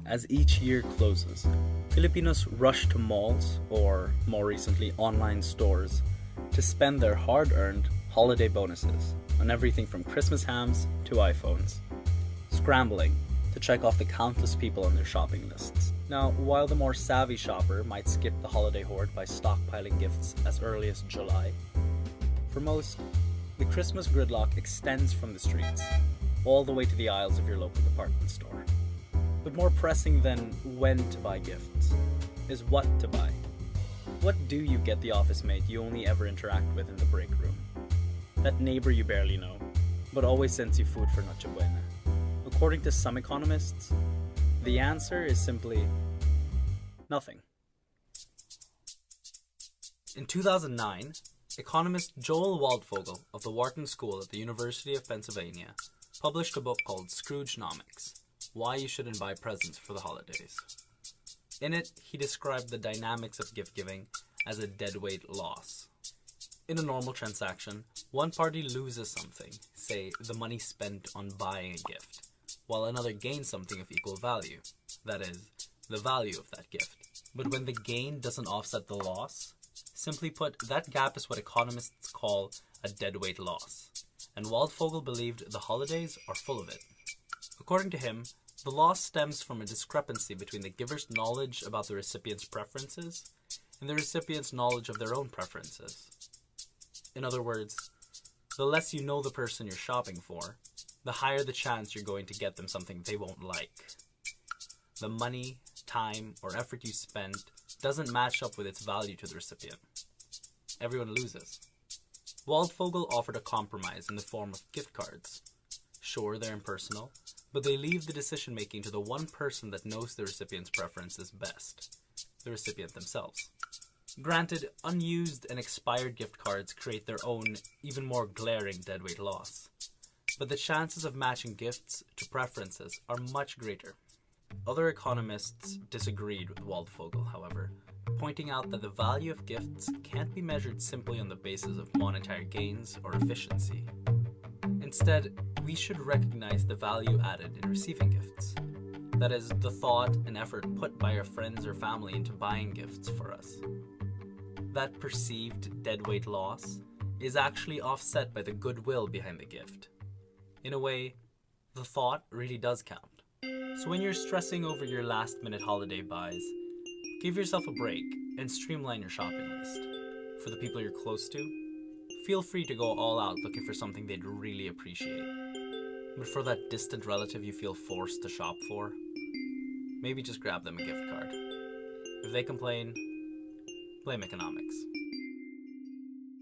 As each year closes, Filipinos rush to malls, or more recently online stores, to spend their hard-earned holiday bonuses on everything from Christmas hams to iPhones, scrambling to check off the countless people on their shopping lists. Now, while the more savvy shopper might skip the holiday hoard by stockpiling gifts as early as July, for most, the Christmas gridlock extends from the streets all the way to the aisles of your local department store. But more pressing than when to buy gifts is what to buy. What do you get the office mate you only ever interact with in the break room? That neighbor you barely know, but always sends you food for Noche Buena. According to some economists, the answer is simply nothing. In 2009, economist Joel Waldfogel of the Wharton School at the University of Pennsylvania published a book called Scroogenomics: Why You Shouldn't Buy Presents for the Holidays. In it, he described the dynamics of gift giving as a deadweight loss. In a normal transaction, one party loses something, say the money spent on buying a gift, while another gains something of equal value, that is, the value of that gift. But when the gain doesn't offset the loss, simply put, that gap is what economists call a deadweight loss, and Waldfogel believed the holidays are full of it. According to him, the loss stems from a discrepancy between the giver's knowledge about the recipient's preferences and the recipient's knowledge of their own preferences. In other words, the less you know the person you're shopping for, the higher the chance you're going to get them something they won't like. The money, time, or effort you spend doesn't match up with its value to the recipient. Everyone loses. Waldfogel offered a compromise in the form of gift cards. Sure, they're impersonal, but they leave the decision-making to the one person that knows the recipient's preferences best, the recipient themselves. Granted, unused and expired gift cards create their own, even more glaring deadweight loss, but the chances of matching gifts to preferences are much greater. Other economists disagreed with Waldfogel, however, pointing out that the value of gifts can't be measured simply on the basis of monetary gains or efficiency. Instead, we should recognize the value added in receiving gifts. That is, the thought and effort put by our friends or family into buying gifts for us. That perceived deadweight loss is actually offset by the goodwill behind the gift. In a way, the thought really does count. So when you're stressing over your last-minute holiday buys, give yourself a break and streamline your shopping list. For the people you're close to, feel free to go all out looking for something they'd really appreciate. But for that distant relative you feel forced to shop for, maybe just grab them a gift card. If they complain, blame economics.